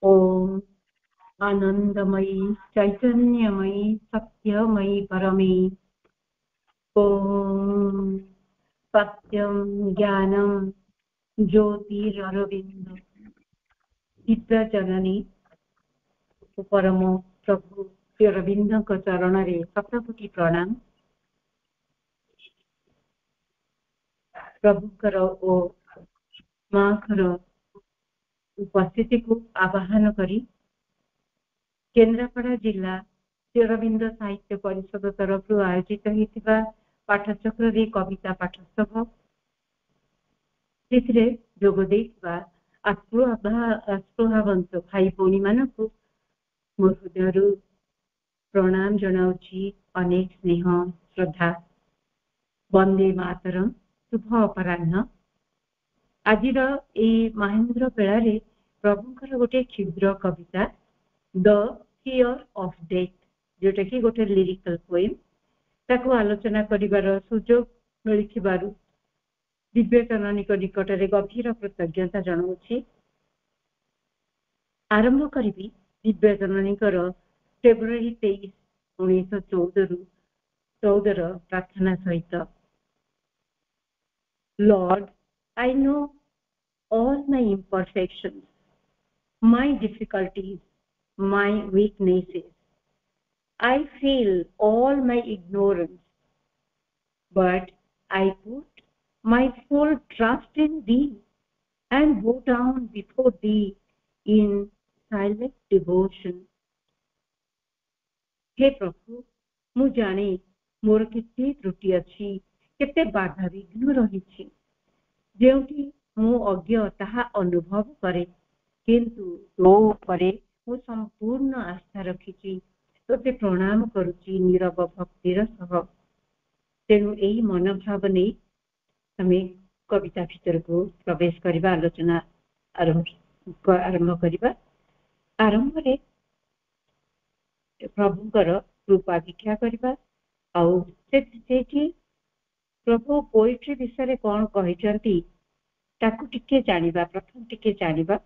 ओम आनंदमयी चैतन्यमयी सत्यमयी परमे ओम सत्यम ज्ञानम ज्योतिरविंद चित्रचरणी परम प्रभु श्री अरविंद चरण रे शतकोटि प्रणाम। प्रभुकर ओ माखर उपस्थिति को आवाहन करी केन्द्रापड़ा जिला श्री अरविंद साहित्य परिषद तरफ आयोजित होता पाठचक्र कविता पाठोत्सव जोग आस्पृहावंत भाई भौणी मानक मो हृदय प्रणाम जनाऊँगी। अनेक स्नेह श्रद्धा वंदे मातरम। शुभ अपराह्न। आज महेन्द्र बेलार प्रभुंकर गोटे क्षुद्र कविता द फियर ऑफ डेथ जोटा कि गोटे लिरिकल पोएम ताको आलोचना करिवार सुजोग मिलिथिबारु दिव्य जननीक निकटरे गभीर कृतज्ञता जनाऊँगी। आरंभ करी दिव्य जननीकर फेब्रुआरी 23, 1914 प्रार्थना सहित। Lord, I know all my imperfections, my difficulties, my weaknesses. I feel all my ignorance, but I put my full trust in thee and bow down before thee in silent devotion. हे प्रभु, मु जाने मोर केते त्रुटि अछि, केते बाधा विघ्न रहिछि, जेउठी मु अज्ञ ताहा अनुभव करे, किंतु तो उपरे मु संपूर्ण आस्था रखिछि। तोते प्रणाम करुछि नीरव भक्तिर सह। तेणु एही मनोभाव नहीं हमें कविता भीतर को प्रवेश करवा आलोचना आरंभ करवा। आरंभ रे प्रभुकर कृपा भिक्षा करवा आउ सेठी प्रभु पोएट्री विषय कौन कहिसंती ताकू टिके जानिबा। प्रथम टिके जानिबा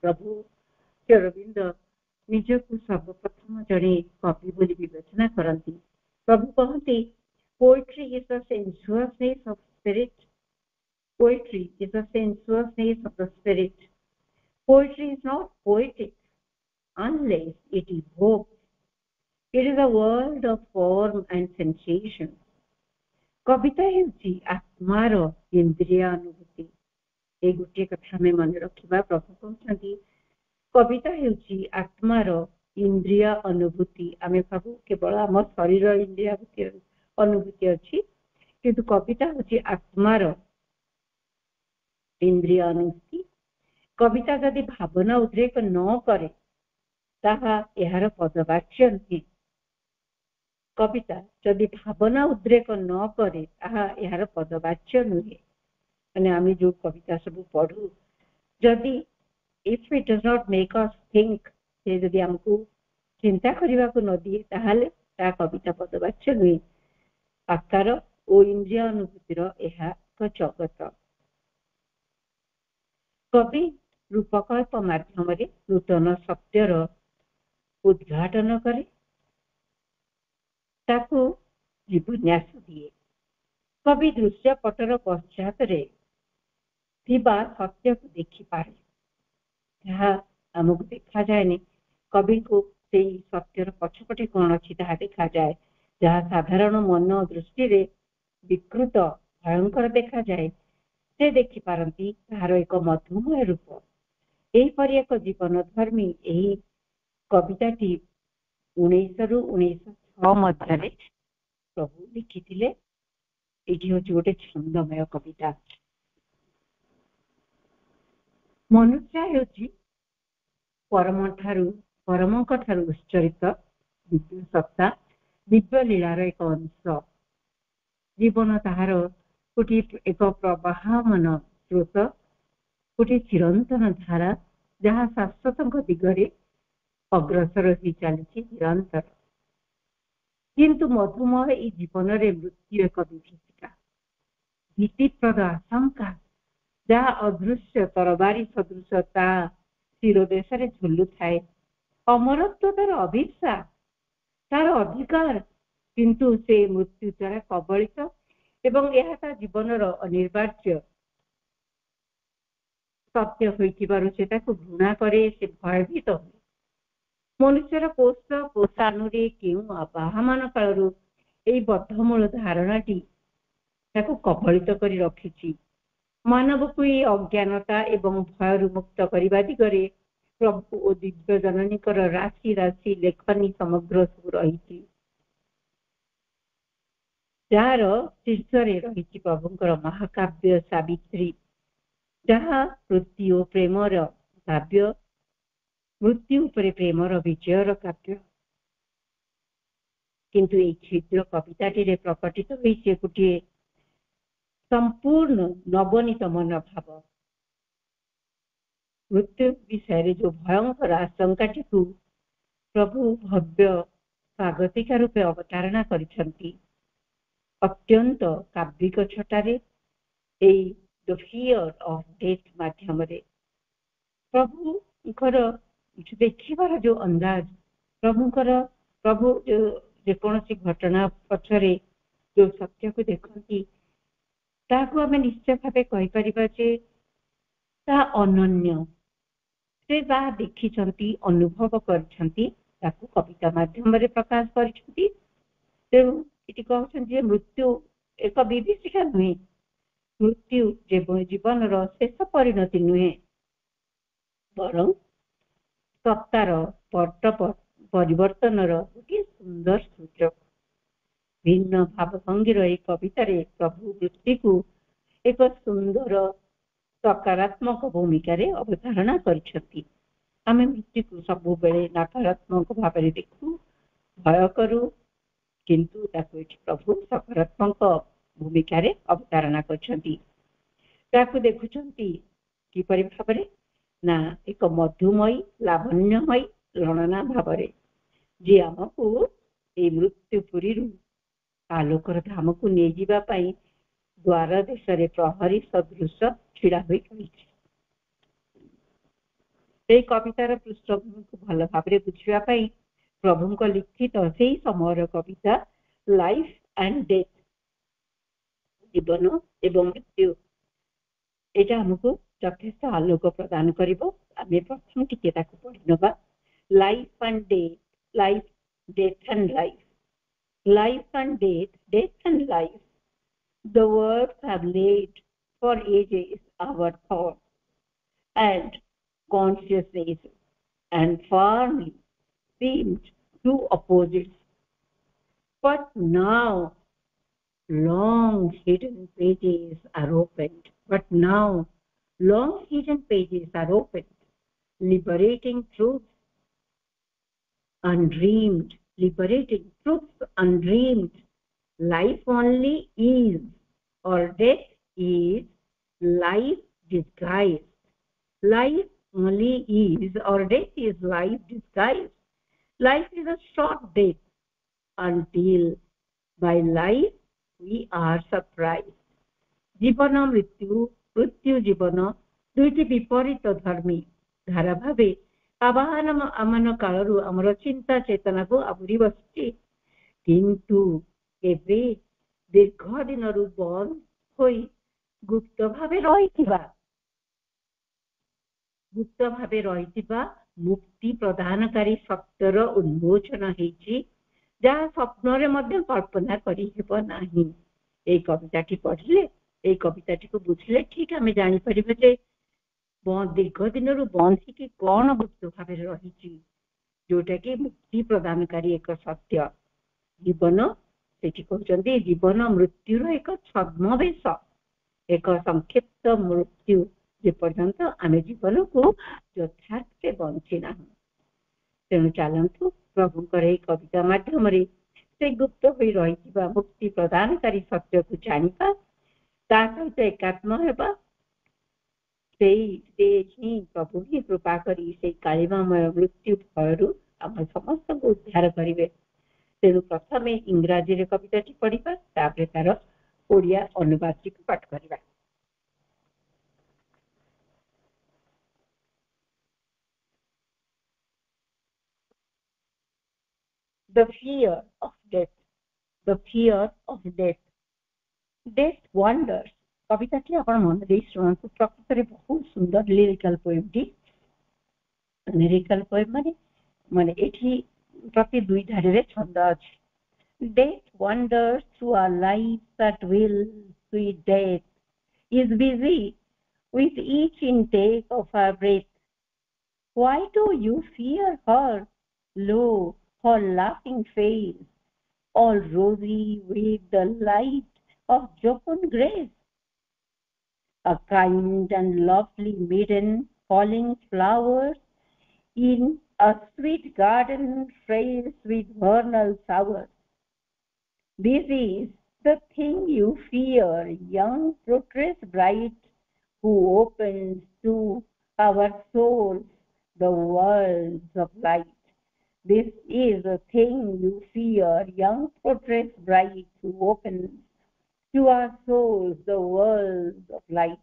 प्रभु श्री अरविंद निजकू सर्वप्रथम जड़े कवि बोली विवेचना करती। प्रभु कहते poetry is the sensuousness of spirit. Poetry is the sensuousness of the spirit. Poetry is not poetic unless it evokes. It is a world of form and sensation. कविता हेउची आत्मार इंद्रिय अनुभूति। ए गोटे कथा में मन रखिबा। प्रभु कहते कविता हेउची आत्मार इंद्रिय अनुभूति। आमे भाबु केवल आम शरीर इंद्रिय अनुभूति अछि, किंतु कविता हेउची आत्मार इंद्रिय अनुभूति। कविता यदि भावना उद्रेक न करे ताहा एहार पदवाच्य नुहे। कविता जदि भावना उद्रेक न करे ताहा एहार पदवाच्य नुहे। माने आमी जो कविता सब पढ़ू जदि if it does not make us think, से जदि हमको चिंता करने को न दिए ताहले ता कविता पदवाच्य नुहे। आकार ओ इंद्रिय अनुभूतिर एहा एक जगत। कवि रूपकल्प माध्यम नूतन सत्यर उद्घाटन करे, ताकू जीवन्यास दिए। कवि दृश्य पटर पश्चात सत्य को देखी पारे, जहाँ आमको देखा जाए। कवि को से सत्यर पछपटे कौन अच्छी ताहा देखा जाए, जहाँ साधारण मन दृष्टि रे विकृत भयंकर देखा जाए, से देखी पारती तार एक मधुमय रूप। एहीपरि एक जीवन धर्मी यही कविताटी 1900 ରୁ 1906 मध्य प्रभु लिखिथिले। एठी होची गोटे छंदमय कविता। मनुष्य हेउची परमक ठारू उच्चरित दिव्य सत्ता, दिव्य लीलार एक अंश। जीवन ताहार गोटे एक प्रवाहमान स्रोत, गोटे चिरंतन धारा, जहाँ शाश्वत दिगरे अग्रसर ही चली निरंतर। किंतु मधुमय ई जीवन रे मृत्यु एक विभीषिका, भीतिप्रद आशंका, जहाँ अदृश्य तरबारी सदृशता ଶିରଦେଶରେ ଝୁଲୁଥାଏ। ଅମରତ୍ୱ ତାର ଅଭିଶାପ, ତାର ଅଧିକାର, କିନ୍ତୁ ସେ ମୃତ୍ୟୁ ଦ୍ୱାରା କବଳିତ ଏବଂ ଏହା ତା ଜୀବନର ଅନିବାର୍ଯ୍ୟ ସତ୍ୟ ହୋଇଥିବାରୁ ସେ ତାକୁ ଘୃଣା କରେ, ସେ ଭୟଭୀତ ହୁଏ। ମନୁଷ୍ୟର କୋଷାନୁରେ କେଉଁ ଆବାହମାନ କାଳରୁ ଏହି ବଦ୍ଧମୂଳ ଧାରଣାଟି ତାକୁ କବଳିତ କରି ରଖିଛି। ମାନବକୁ ଏହି ଅଜ୍ଞାନତା ଏବଂ ଭୟରୁ ମୁକ୍ତ କରିବା ଦିଗରେ ପ୍ରଭୁ ଓ ଦିବ୍ୟ ଜନନୀଙ୍କର ରାଶି ରାଶି ଲେଖନୀ ସମଗ୍ର ସବୁ ରହିଛି, ଯାହାର ଶୀର୍ଷରେ ରହିଛି ପ୍ରଭୁଙ୍କର ମହାକାବ୍ୟ ସାବିତ୍ରୀ, ଯାହା ମୃତ୍ୟୁ ଓ ପ୍ରେମର କାବ୍ୟ, ମୃତ୍ୟୁ ଉପରେ ପ୍ରେମର ବିଜୟର କାବ୍ୟ। କିନ୍ତୁ ଏହି କ୍ଷୁଦ୍ର କବିତାଟିରେ ପ୍ରକଟିତ ହୋଇଛି ଗୋଟିଏ ସମ୍ପୂର୍ଣ୍ଣ ନବନୀତ ମନୋଭାବ। ମୃତ୍ୟୁ ବିଷୟରେ ଯୋଉ ଭୟଙ୍କର ଆଶଙ୍କାଟିକୁ ପ୍ରଭୁ ଭବ୍ୟ ସ୍ୱାଗତିକା ରୂପେ ଅବତାରଣା କରିଛନ୍ତି, ଅତ୍ୟନ୍ତ କାବ୍ୟିକ ଛଟାରେ ଏହି ଦ ଫିୟର ଅଫ ଡେଥ୍ ମାଧ୍ୟମରେ ପ୍ରଭୁଙ୍କର ଦେଖିବାର ଯୋଉ ଅନ୍ଦାଜ, ପ୍ରଭୁ ଯେକୌଣସି ଘଟଣା ପଛରେ ଯୋଉ ସତ୍ୟକୁ ଦେଖନ୍ତି, ତାହାକୁ ଆମେ ନିଶ୍ଚୟ ଭାବେ କହିପାରିବା ଯେ ତାହା ଅନନ୍ୟ। ସେ ଯାହା ଦେଖିଛନ୍ତି, ଅନୁଭବ କରିଛନ୍ତି, ତାକୁ କବିତା ମାଧ୍ୟମରେ ପ୍ରକାଶ କରିଛନ୍ତି। ତେଣୁ ଏଠି କହୁଛନ୍ତି ଯେ ମୃତ୍ୟୁ ଏକ ବିଭୀଷିକା ନୁହେଁ, ମୃତ୍ୟୁ ଜୀବନର ଶେଷ ପରିଣତି ନୁହେଁ, ବରଂ ସତ୍ତାର ପଟ ପରିବର୍ତ୍ତନର ଗୋଟିଏ ସୁନ୍ଦର ସୁଯୋଗ। ଭିନ୍ନ ଭାବଭଙ୍ଗୀର ଏହି କବିତାରେ ପ୍ରଭୁ ମୃତ୍ୟୁକୁ ଏକ ସୁନ୍ଦର ସକାରାତ୍ମକ ଭୂମିକାରେ ଅବତାରଣା କରିଛନ୍ତି। ଆମେ ମୃତ୍ୟୁକୁ ସବୁବେଳେ ନକାରାତ୍ମକ ଭାବରେ ଦେଖୁ, ଭୟ କରୁ, କିନ୍ତୁ ତାକୁ ଏଠି ପ୍ରଭୁ ସକାରାତ୍ମକ ଭୂମିକାରେ ଅବତାରଣା କରିଛନ୍ତି। ତାକୁ ଦେଖୁଛନ୍ତି କିପରି ଭାବରେ ନା ଏକ ମଧୁମୟୀ ଲାବଣ୍ୟମୟୀ ଲଳନା ଭାବରେ, ଯିଏ ଆମକୁ ଏହି ମୃତ୍ୟୁ ପୁରୀରୁ ଆଲୋକର ଧାମକୁ ନେଇଯିବା ପାଇଁ ଦ୍ୱାର ଦେଶରେ ପ୍ରହରୀ ସଦୃଶ ଛିଡା ହୋଇ ରହିଛି। ଏହି କବିତାର ପୃଷ୍ଠଭୂମିକୁ ଭଲ ଭାବରେ ବୁଝିବା ପାଇଁ ପ୍ରଭୁଙ୍କ ଲିଖିତ ସେହି ସମୟର କବିତା ଲାଇଫ ଆଣ୍ଡ ଡେଥ୍, ଜୀବନ ଏବଂ ମୃତ୍ୟୁ, ଏଇଟା ଆମକୁ ଯଥେଷ୍ଟ ଆଲୋକ ପ୍ରଦାନ କରିବ। ଆମେ ପ୍ରଥମ ଟିକେ ତାକୁ ପଢି ନେବା। Life and death, life, death and life, life and death, death and life, the words have laid for ages our thoughts and consciousness and firmly seemed two opposites. But now long hidden pages are opened. But now long hidden pages are opened, liberating truths undreamed, liberating truths undreamed. Life only is, or death is, life disguised. Life only is, or death is life disguised. Life is a short death until by life we are surprised. ଜୀବନ ମୃତ୍ୟୁ, ମୃତ୍ୟୁ ଜୀବନ ଦୁଇଟି ବିପରୀତ ଧର୍ମୀ ଧାରା ଭାବେ ଆବାହମାନ କାଳରୁ ଆମର ଚିନ୍ତା ଚେତନାକୁ ଆବୁରି ବସିଛି। କିନ୍ତୁ ଏବେ ଦୀର୍ଘ ଦିନରୁ ବନ୍ଦ ହୋଇ ଗୁପ୍ତ ଭାବେ ରହିଥିବା ମୁକ୍ତି ପ୍ରଦାନକାରୀ ସତ୍ୟର ଉନ୍ମୋଚନ ହେଇଛି, ଯାହା ସ୍ୱପ୍ନରେ ମଧ୍ୟ କଳ୍ପନା କରିହେବ ନାହିଁ। ଏଇ କବିତାଟି ପଢିଲେ, ଏଇ କବିତାଟିକୁ ବୁଝିଲେ ଠିକ ଆମେ ଜାଣିପାରିବା ଯେ ଦୀର୍ଘ ଦିନରୁ ବନ୍ଦ ହେଇକି କଣ ଗୁପ୍ତ ଭାବରେ ରହିଛି, ଯୋଉଟା କି ମୁକ୍ତି ପ୍ରଦାନକାରୀ ଏକ ସତ୍ୟ। ଜୀବନ, ସେଠି କହୁଛନ୍ତି ଜୀବନ ମୃତ୍ୟୁର ଏକ ଛଦ୍ମବେଶ, ଏକ ସଂକ୍ଷିପ୍ତ ମୃତ୍ୟୁ, ଯେପର୍ଯ୍ୟନ୍ତ ଆମେ ଜୀବନକୁ ଯଥାର୍ଥରେ ବଞ୍ଚି ନାହୁଁ। ତେଣୁ ଚାଲନ୍ତୁ ପ୍ରଭୁଙ୍କର ଏହି କବିତା ମାଧ୍ୟମରେ ସେ ଗୁପ୍ତ ହୋଇ ରହିଥିବା ମୁକ୍ତି ପ୍ରଦାନକାରୀ ସତ୍ୟକୁ ଜାଣିବା, ତା ସହିତ ଏକାତ୍ମ ହେବା। ସେ ହିଁ ପ୍ରଭୁ ହିଁ କୃପା କରି ସେଇ କାଳିମାମୟ ମୃତ୍ୟୁ ଭୟରୁ ଆମ ସମସ୍ତଙ୍କୁ ଉଦ୍ଧାର କରିବେ। ତେଣୁ ପ୍ରଥମେ ଇଂରାଜୀରେ କବିତାଟି ପଢିବା, ତାପରେ ତାର ଓଡ଼ିଆ ଅନୁବାଦଟିକୁ ପାଠ କରିବା। the fear of death, the fear of death. Death wonders. कविताटी आपण मन देई शुणु प्रकृत रे बहुत सुंदर lyrical poem T lyrical poem माने एठी प्रति दुई धारे रे छंद अछि Death wanders through our lives at will. Sweet death is busy with each intake of our breath. Why do you fear her? Lo, her laughing face, all rosy with the light of jocund grace. A kind and lovely maiden calling flowers in a sweet garden frail with vernal showers. This is the thing you fear, young progress bright, who opens to our souls the worlds of light. This is the thing you fear, young progress bright, who opens to our souls the worlds of light.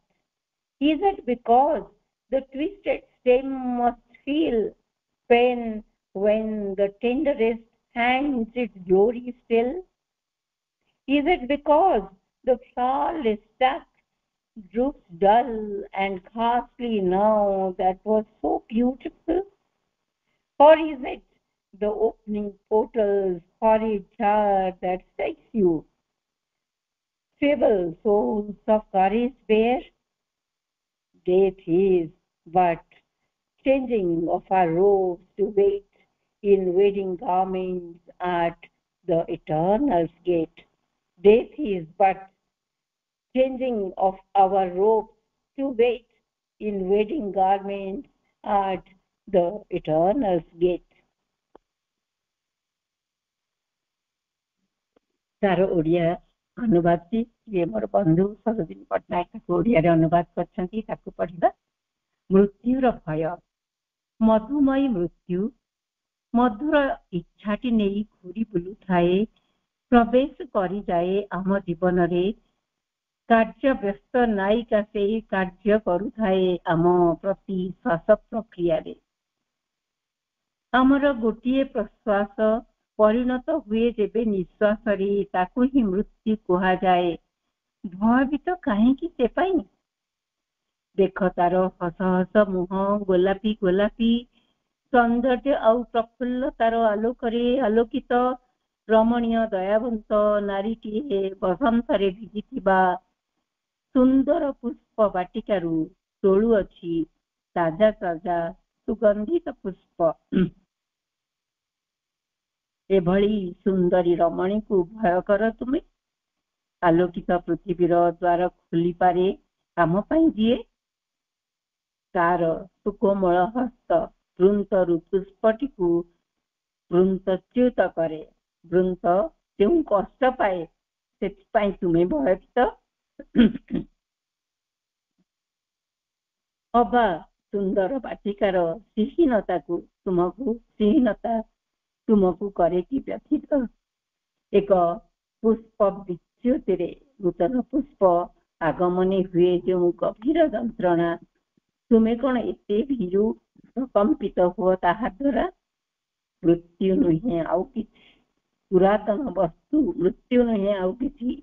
Is it because the twisted stem must feel pain when the tenderest hands its glory still? Is it because the flawless stuck droops dull and ghastly now that was so beautiful? Or is it the opening portal's horrid jar that strikes you? Feeble souls of courage bear? Death is but changing of our robes to wait in wedding garments at the eternal's gate. Death is but changing of our robes to wait in wedding garments at the eternal's gate. तार ओडिया अनुवाद ये मोर बंधु सरोजिनी पट्टनायक ओडिया रे अनुवाद करछंती ताकू पढिबा मृत्युर भय मधुमयी मृत्यु मधुर इच्छाटी नेई घुरी बुलु थाए प्रवेश करी जाए आम जीवन रे कार्य व्यस्त नायिका से कार्य करू थाए आम प्रति श्वास प्रक्रिया रे आमर गोटिए प्रश्वास परिणत हुए जेबे निश्वास रे ताकू ही मृत्यु कहा जाए भयभीत काहेकि से पाई देख तार हस हस मुह गोलापी गोलापी सौंदर्य आउ प्रफुल्ल तार आलोकरे आलोकित रमणीय दयावंत नारीटीए बसंतरे भिजिथिबा सुंदर पुष्प बाटिकारु तोळु अछि ताजा ताजा सुगंधित पुष्प एभली सुंदरी रमणी को भय कर तुमे आलोकित पृथ्वीर द्वार खुली पारे काम पाई दिए तार सुकोमल हस्त वृंतरु पुष्पटी को वृंतच्युत करे वृंत जो कष्ट पाए से तुम्हें भयभीत अबा सुंदर बाटिकार सिहीनता को तुमको करे कि व्यथित एक पुष्प विच्युति नूतन पुष्प आगमने हुए जो गभीर जंत्रणा तुम्हें कौन एते भीरु कंपित हुआ ताहा द्वारा मृत्यु नुहे आउ किछि पुरातन वस्तु मृत्यु नुहे आउ किछि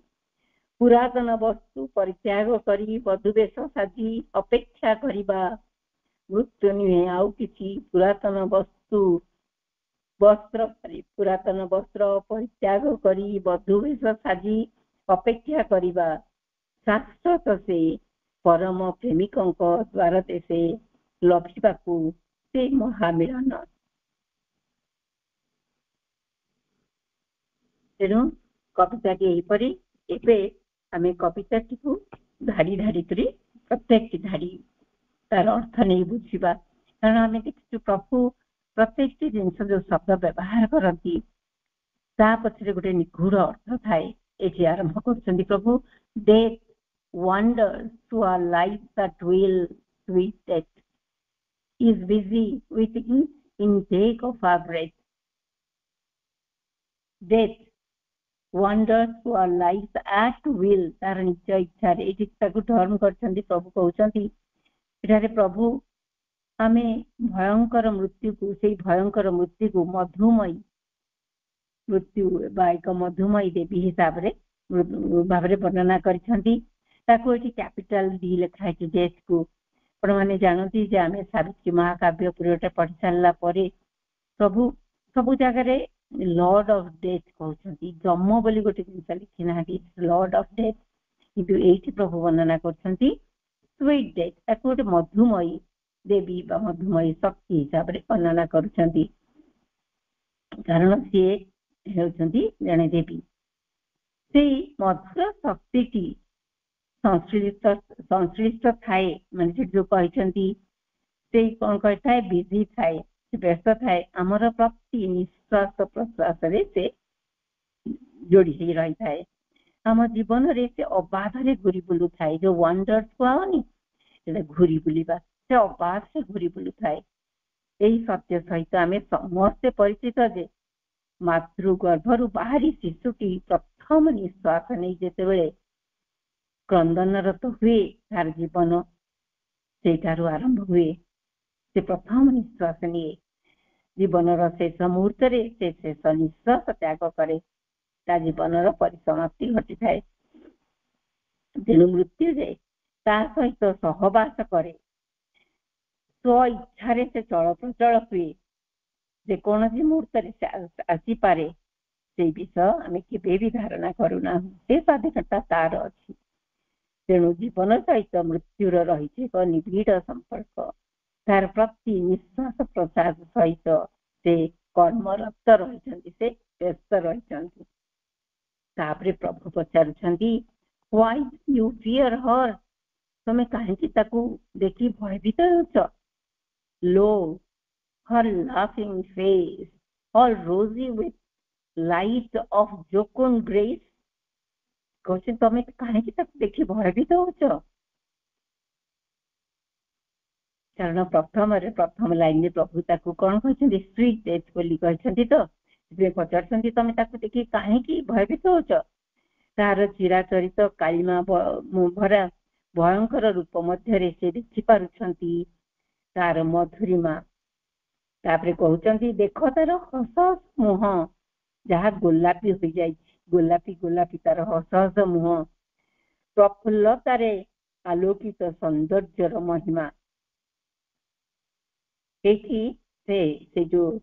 पुरातन वस्तु परित्याग करी वधुवेश साजी अपेक्षा करिबा मृत्यु नुहे आउ किछि पुरातन वस्तु वस्त्र पुरातन वस्त्र परित्याग करी वधुवेश साजी अपेक्षा करिबा शाश्वत से परम प्रेमिकंक द्वार से लभिबाकू से महामिलन तेणु कविताटी एहीपरि एबे आमे कविताटी को धाड़ी धाड़ी करी प्रत्येक धाड़ी तार अर्थ नहीं बुझिबा कारण आमे देखिछु प्रभु प्रत्येक जिनस जो शब्द व्यवहार करती ता पछरे गोटे निगूढ़ अर्थ थाए एठी आरंभ करछन्ती प्रभु death wanders through our lives at will. Sweet death is busy with each intake of our breath. Death wanders through our lives at will. तार निज इच्छा रे इच्छा को धर्म करछन्ती प्रभु कहउछन्ती एठारे प्रभु आमे भयंकर मृत्यु को से भयंकर मृत्यु को मधुमयी मृत्यु एक मधुमयी देवी हिसाब से भाव वर्णना करछंती। ताको एठी कैपिटल डी लिखा है डेथ को आपण माने जानती जे आमे सावित्री महाकाव्य पूराटा पढ़ी सारला परे प्रभु सब जगह रे लॉर्ड ऑफ डेथ कहउछंती। जम्मो बोली गोटे जिंस लिखि नाहंती लॉर्ड ऑफ डेथ, किंतु एठी प्रभु वर्णना करछंती स्वीट डेथ। ताको गोटे मधुमयी देवी बा मधुमयी शक्ति हिसाब से वर्णना करछंती, कारण सी हेउछंती जने देवी। से मधुर शक्ति संश्लिष्ट थाए माने जो कहते से कौन कहता है बिजी थाए व्यस्त थाए आमर प्रति निश्वास प्रश्वास से जोड़ी ही रही थाए। आम जीवन रे से अबाध रे घूरी बुलू थाए। जो वंडर्स कहनी घूरी बुलिबा से अबाध से घूरी बुलू थाए। यही सत्य सहित आम समस्ते परिचित जे मातृगर्भरु बाहरी शिशुटी प्रथम निश्वास नहीं जेते बेले क्रंदनरत हुए तार जीवन सेठारु आरंभ हुए। से प्रथम निश्वास निये जीवन शेष मुहूर्त से शेष निश्वास त्याग करे ता जीवन परिसमाप्ति घटी थाए। तेणु मृत्यु जे ता सहित सहवास करे स्व इच्छा से चल प्रचल हुए जेकोसी मुहूर्त आसी पारे से विषय आम केबे भी धारणा करूना से स्वाधीनता तार अच्छी। तेणु जीवन सहित मृत्युर रही एक निबिड़ संपर्क तार प्रति निश्वास प्रश्वास सहित से कर्मरत रही से व्यस्त रही। प्रभु पचारुछंती व्हाई यू फियर हर तमे कहीं ताकू देखी भयभीत होछ। लो हर लाफिंग फेस ऑल रोजी विथ लाइट ऑफ जोकुन ग्रेस कहते तमे कहीं देखी भयभीत होछ। कारण प्रथम लाइन में प्रभु ताकू कौन कहते स्वीट डेथ बोली कहते तो पचार तमे ताकू देखी कहीं भयभीत होछ। तार चिराचरित कालिमा भरा भयंकर रूप मध्य से देखि पारुछंती तार मधुरिमा। तापरे कहउछंती देख तार हस हस मुह जहाँ गोलापी हो जाए गोलापी गोलापी तार हस हस मुह प्रफुल्लतारे आलोकित सौंदर्यर महिमा। से जो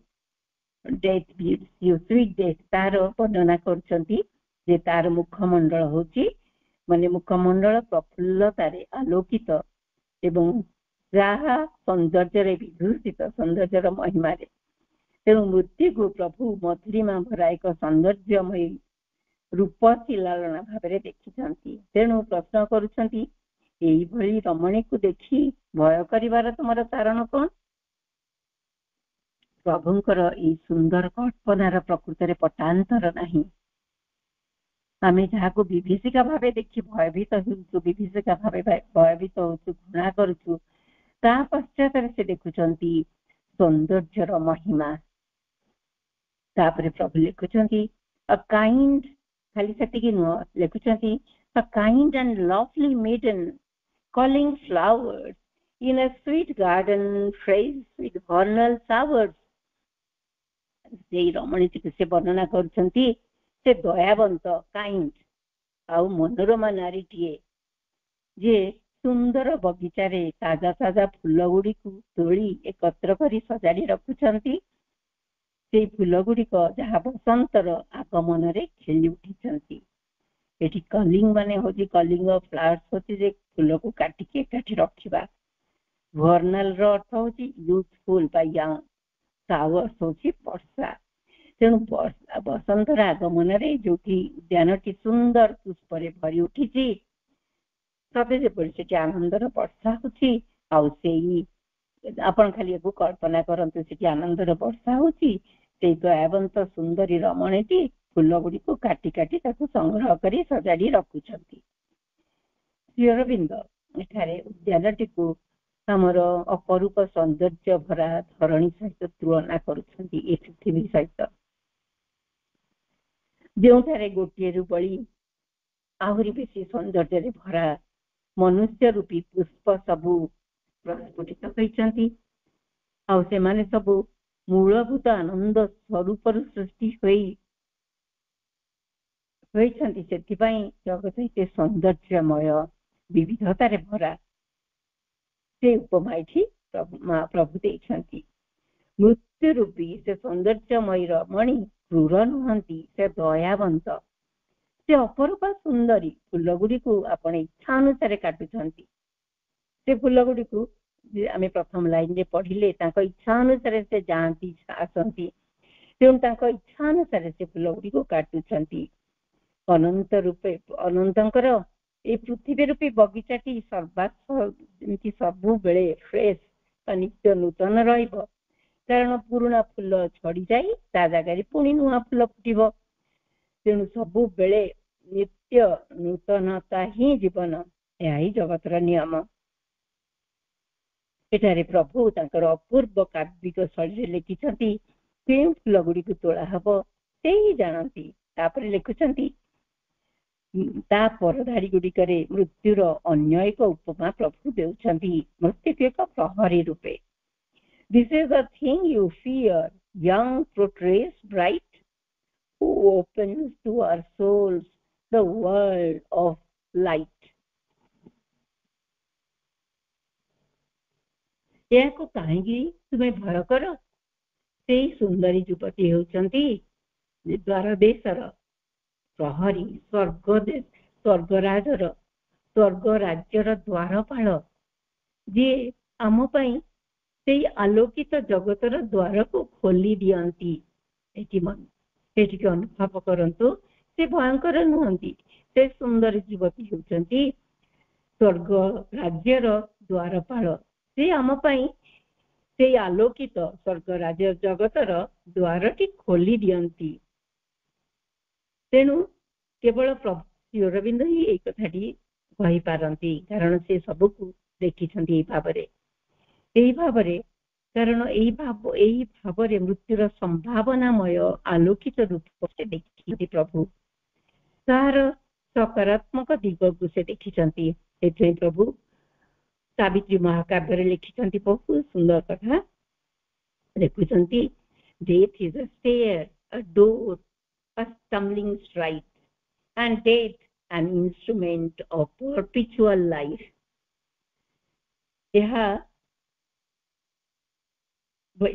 डेथ स्वीट डेथ तार वर्णना करछंती जे तार मुखमंडल होची माने मुखमंडल प्रफुल्लतारे आलोकित एवं जहा सौंदर्य विभूषित सौंदर्यर महिमा। तेणु मृत्यु को प्रभु मधुरिमा भरा एक सौंदर्यमयी रूपसी लालना भाव देखी। तेणु प्रश्न करुछंती एई भली रमणी को देखी भय करिवार तुमर कारण कौन। प्रभुंकर ई सुंदर कल्पनार प्रकृत रे पटांतर नहीं। आमे जहाको विभीषिका भाव देखी भयभीत होउछु विभीषिका भाव भयभीत होउछु घृणा करुछु ता पश्चात से देखुचंती सौंदर्यर महिमा। तापरे प्रभु लिखुचंती अ काइंड खाली सेटिकी नुह लिखुचंती a kind and lovely maiden culling flowers in a sweet garden fresh with vernal showers. से रमणी से वर्णना करछंती से दयावंत काइंड आउ मनोरमा नारीटीए जे सुंदर बगीचा रे ताजा ताजा फूल गुड़ी को तोली एकत्र करी सजाड़ी रखुछंती। से फूल गुड़िक जहाँ बसंतर आगमन रे खेली उठिछंती। एठी कलिंग माने होची कलिंग फ्लावर्स होची जे फूल को काटी के काटी रखिबा। वर्नल रो अर्थ होची यूथफुल बा यंग। शावर्स होची वर्षा। तेणु बसंतर आगमन रे जो उद्यानटी सुंदर पुष्परे भरी उठी सते जेपरि आनंदर वर्षा होची आउ सेई आपण खाली एगो कल्पना करंतु से आनंदर वर्षा होची। से दयावंत सुंदरी रमणीटी फूल गुड़ी को काटी काटी ताकू संग्रह करी सजाड़ी रखुछंती। श्री अरविंद एठारे उद्यानटी को हमर अपरूप सौंदर्य भरा धरणी सहित तुलना करुछंती ए पृथ्वी सहित जोठारे गोटे बड़ी आहुरी बेसी सौंदर्य भरा मनुष्य रूपी पुष्प सबू प्रस्फुटित होइछंती। आउ से माने सबू मूलभूत आनंद स्वरूप सृष्टि होई ହୋଇଛନ୍ତି। ସେଥିପାଇଁ ଜଗତ ଏତେ ସୌନ୍ଦର୍ଯ୍ୟମୟ, ବିବିଧତାରେ ଭରା। ସେ ଉପମା ଏଠି ପ୍ରଭୁ ଦେଇଛନ୍ତି। ମୃତ୍ୟୁ ରୂପୀ ସେ ସୌନ୍ଦର୍ଯ୍ୟମୟୀ ରମଣୀ କ୍ରୂର ନୁହନ୍ତି, ସେ ଦୟାବନ୍ତ। ସେ ଅପରୂପା ସୁନ୍ଦରୀ ଫୁଲ ଗୁଡିକୁ ଆପଣ ଇଚ୍ଛା ଅନୁସାରେ କାଟୁଛନ୍ତି। ସେ ଫୁଲ ଗୁଡିକୁ ଆମେ ପ୍ରଥମ ଲାଇନରେ ପଢିଲେ, ତାଙ୍କ ଇଚ୍ଛା ଅନୁସାରେ ସେ ଯାଆନ୍ତି ଆସନ୍ତି, ତେଣୁ ତାଙ୍କ ଇଚ୍ଛା ଅନୁସାରେ ସେ ଫୁଲ ଗୁଡିକୁ କାଟୁଛନ୍ତି। ଅନନ୍ତ ରୂପେ ଅନନ୍ତଙ୍କର এই ପୃଥିବୀ ରୂପୀ ବଗିଚାଟି ଯେମିତି ସବୁବେଳେ ଫ୍ରେଶ ବା ନିତ୍ୟ ନୂତନ ରହିବ, କାରଣ ପୁରୁଣା ଫୁଲ ଝଡିଯାଇ ତା ଜାଗାରେ ପୁଣି ନୂଆ ଫୁଲ ଫୁଟିବ। ତେଣୁ ସବୁବେଳେ ନିତ୍ୟ ନୂତନତା ହିଁ ଜୀବନ, ଏହା ହିଁ ଜଗତର ନିୟମ। ଏଠାରେ ପ୍ରଭୁ ତାଙ୍କର ଅପୂର୍ବ କାବ୍ୟିକ ଶୈଳୀରେ ଲେଖିଛନ୍ତି, କେଉଁ ଫୁଲ ଗୁଡିକୁ ତୋଳା ହବ ସେ ହିଁ ଜାଣନ୍ତି। ତାପରେ ଲେଖୁଛନ୍ତି, ତା ପରଧାଡି ଗୁଡିକରେ ମୃତ୍ୟୁର ଅନ୍ୟ ଏକ ଉପମା ପ୍ରଭୁ ଦେଉଛନ୍ତି, ମୃତ୍ୟୁକୁ ଏକ ପ୍ରହରୀ ରୂପେ। This is the thing you fear, young portrays bright, who opens to our souls the world of light. ଏହାକୁ କାହିଁକି ତୁମେ ଭୟ କର? ସେଇ ସୁନ୍ଦରୀ ଯୁବତୀ ହେଉଛନ୍ତି ଦ୍ୱାର ଦେଶର ପ୍ରହରୀ, ସ୍ୱର୍ଗ ରାଜ୍ୟର ଦ୍ୱାରପାଳ, ଯିଏ ଆମ ପାଇଁ ସେଇ ଆଲୋକିତ ଜଗତର ଦ୍ୱାରକୁ ଖୋଲି ଦିଅନ୍ତି। ଏଠିକି ଅନୁଭବ କରନ୍ତୁ, ସେ ଭୟଙ୍କର ନୁହନ୍ତି। ସେ ସୁନ୍ଦରୀ ଯୁବତୀ ହେଉଛନ୍ତି ସ୍ୱର୍ଗ ରାଜ୍ୟର ଦ୍ୱାରପାଳ। ସେ ଆମ ପାଇଁ ସେଇ ଆଲୋକିତ ସ୍ୱର୍ଗ ରାଜ୍ୟ ଜଗତର ଦ୍ୱାରଟି ଖୋଲି ଦିଅନ୍ତି। ତେଣୁ କେବଳ ପ୍ରଭୁ ଶ୍ରୀ ଅରବିନ୍ଦ ହିଁ ଏଇ କଥାଟି କହିପାରନ୍ତି, କାରଣ ସେ ସବୁକୁ ଦେଖିଛନ୍ତି ଏଇ ଭାବରେ। କାରଣ ଏଇ ଭାବରେ ମୃତ୍ୟୁର ସମ୍ଭାବନାମୟ ଆଲୋକିତ ରୂପ ସେ ଦେଖିଛନ୍ତି ପ୍ରଭୁ, ତାହାର ସକାରାତ୍ମକ ଦିଗକୁ ସେ ଦେଖିଛନ୍ତି। ସେଥିପାଇଁ ପ୍ରଭୁ ସାବିତ୍ରୀ ମହାକାବ୍ୟରେ ଲେଖିଛନ୍ତି ବହୁତ ସୁନ୍ଦର କଥା। ଲେଖୁଛନ୍ତି, death is a stair, a door, a stumbling stride, and death an instrument of perpetual life.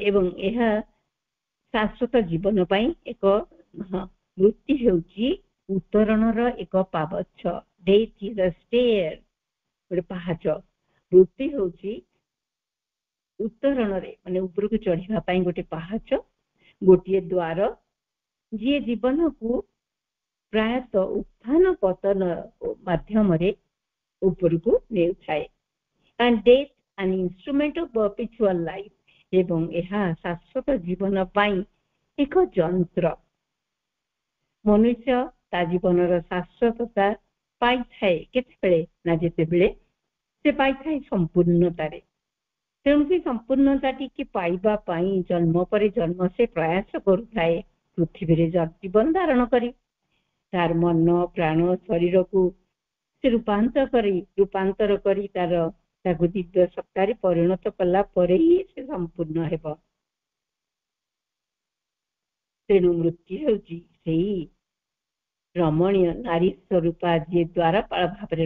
ଏବଂ ଏହା ଶାଶ୍ୱତ ଜୀବନ ପାଇଁ ଏକ ମୃତ୍ୟୁ ହେଉଛି ଉତ୍ତରଣର ଏକ ପାବଚ୍ଛ। Death is a stair, ଗୋଟେ ପାହାଚ। ମୃତ୍ୟୁ ହେଉଛି ଉତ୍ତରଣରେ ମାନେ ଉପରକୁ ଚଢିବା ପାଇଁ ଗୋଟେ ପାହାଚ, ଗୋଟିଏ ଦ୍ୱାର, ଯିଏ ଜୀବନକୁ ପ୍ରାୟତଃ ଉତ୍ଥାନ ପତନ ମାଧ୍ୟମରେ ଉପରକୁ ନେଉଥାଏ। And death an instrument of perpetual life, ଏବଂ ଏହା ଶାଶ୍ୱତ ଜୀବନ ପାଇଁ ଏକ ଯନ୍ତ୍ର। ମନୁଷ୍ୟ ତା ଜୀବନର ଶାଶ୍ୱତତା ପାଇଥାଏ କେତେବେଳେ ନା ଯେତେବେଳେ ସେ ପାଇଥାଏ ସମ୍ପୂର୍ଣ୍ଣତାରେ। ତେଣୁ ସେ ସମ୍ପୂର୍ଣ୍ଣତାଟିକୁ ପାଇବା ପାଇଁ ଜନ୍ମ ପରେ ଜନ୍ମ ସେ ପ୍ରୟାସ କରୁଥାଏ, ପୃଥିବୀରେ ଜୀବନ ଧାରଣ କରି ତାର ମନ ପ୍ରାଣ ଶରୀରକୁ ସେ ରୂପାନ୍ତର କରି ତାକୁ ଦିବ୍ୟ ସତ୍ତାରେ ପରିଣତ କଲା ପରେ ହିଁ ସେ ସମ୍ପୂର୍ଣ୍ଣ ହେବ। ତେଣୁ ମୃତ୍ୟୁ ହେଉଛି ସେଇ ରମଣୀୟ ନାରୀ ସ୍ୱରୂପା, ଯିଏ ଦ୍ୱାରପାଳ ଭାବରେ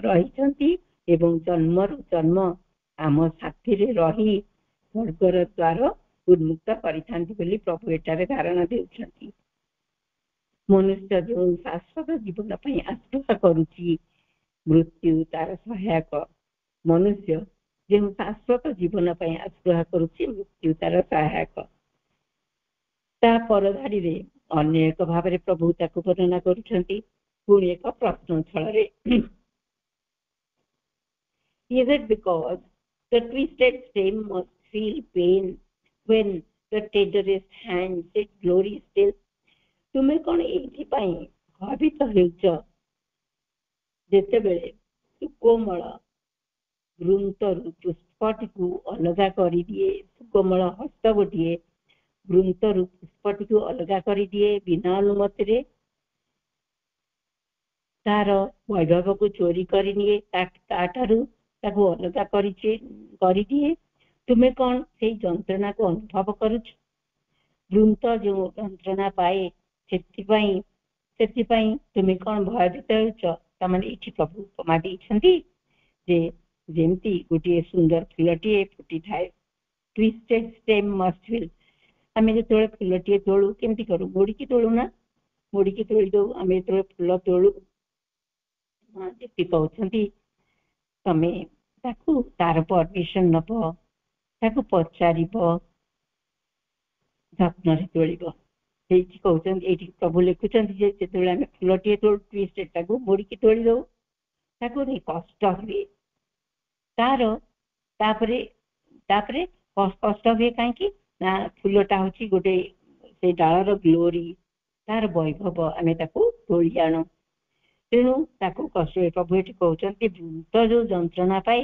ରହିଛନ୍ତି ଏବଂ ଜନ୍ମରୁ ଜନ୍ମ ଆମ ସାଥିରେ ରହି ସ୍ୱର୍ଗର ଦ୍ୱାର ଉନ୍ମୁକ୍ତ କରିଥାନ୍ତି ବୋଲି ପ୍ରଭୁ ଏଠାରେ ଧାରଣା ଦେଉଛନ୍ତି। ମନୁଷ୍ୟ ଯେଉଁ ଶାଶ୍ୱତ ଜୀବନ ପାଇଁ ଆଗ୍ରହ କରୁଛି, ମୃତ୍ୟୁ ତାର ସହାୟକ। ମନୁଷ୍ୟ ଯେଉଁ ଶାଶ୍ୱତ ଜୀବନ ପାଇଁ ଆଗ୍ରହ କରୁଛି, ମୃତ୍ୟୁ ତାର ସହାୟକ। ତା ପରଧାଡିରେ ଅନ୍ୟ ଏକ ଭାବରେ ପ୍ରଭୁ ତାକୁ ବର୍ଣ୍ଣନା କରୁଛନ୍ତି ପୁଣି ଏକ ପ୍ରଶ୍ନ ଛଳରେ। Is it because the twisted stem must feel pain when the tenderest hand said glory still? ତୁମେ କଣ ଏଇଥିପାଇଁ ଭାବିତ ହେଉଛ ଯେତେବେଳେ ସୁକୋମଳ ବୃନ୍ତରୁ ପୁଷ୍ପଟିକୁ ଅଲଗା କରିଦିଏ, ସୁକୋମଳ ହସ୍ତ ଗୋଟିଏ ବୃନ୍ତରୁ ପୁଷ୍ପଟିକୁ ଅଲଗା କରିଦିଏ ବିନା ଅନୁମତିରେ, ତାର ବୈଭବକୁ ଚୋରି କରିନିଏ, ତାଠାରୁ ତାକୁ ଅଲଗା କରିଦିଏ। ତୁମେ କଣ ସେଇ ଯନ୍ତ୍ରଣାକୁ ଅନୁଭବ କରୁଛ? ବୃନ୍ତ ଯେଉଁ ଯନ୍ତ୍ରଣା ପାଏ ସେଥିପାଇଁ ସେଥିପାଇଁ ତୁମେ କ'ଣ ଭୟଭୀତ ହେଉଛ? ତାମାନେ ଏଠି ପ୍ରଭୁ ଉପମା ଦେଇଛନ୍ତି ଯେ ଯେମିତି ଗୋଟିଏ ସୁନ୍ଦର ଫୁଲଟିଏ ଫୁଟିଥାଏ, ଟ୍ୱିଷ୍ଟେଡ୍ ଷ୍ଟେମ୍ ମଷ୍ଟ ୱିଲ୍। ଆମେ ଯେତେବେଳେ ଫୁଲଟିଏ ତୋଳୁ କେମିତି କରୁ? ମୋଡ଼ିକି ତୋଳୁ ନା? ମୋଡ଼ିକି ତୋଳି ଦଉ। ଆମେ ଯେତେବେଳେ ଫୁଲ ତୋଳୁ, ଯେମିତି କହୁଛନ୍ତି ତମେ ତାକୁ ତାର ପରମିଶନ ନବ, ତାକୁ ପଚାରିବ, ଯତ୍ନରେ ତୋଳିବ। ସେଇଠି କହୁଛନ୍ତି, ଏଇଠି ପ୍ରଭୁ ଲେଖୁଛନ୍ତି ଯେ ଯେତେବେଳେ ଆମେ ଫୁଲଟିଏ ତୋଳୁ ଟ୍ୱିଷ୍ଟେଡ୍ ଟାକୁ ମୋଡ଼ିକି ତୋଳି ଦଉ, ତାକୁ କଷ୍ଟ ହୁଏ ତାପରେ ତାପରେ କଷ୍ଟ ହୁଏ କାହିଁକି ନା ଫୁଲଟା ହଉଛି ଗୋଟେ ସେଇ ଡାଳର ଗ୍ଲୋରି, ତାର ବୈଭବ, ଆମେ ତାକୁ ତୋଳି ଆଣୁ, ତେଣୁ ତାକୁ କଷ୍ଟ ହୁଏ। ପ୍ରଭୁ ଏଠି କହୁଛନ୍ତି ବୃନ୍ତ ଯୋଉ ଯନ୍ତ୍ରଣା ପାଏ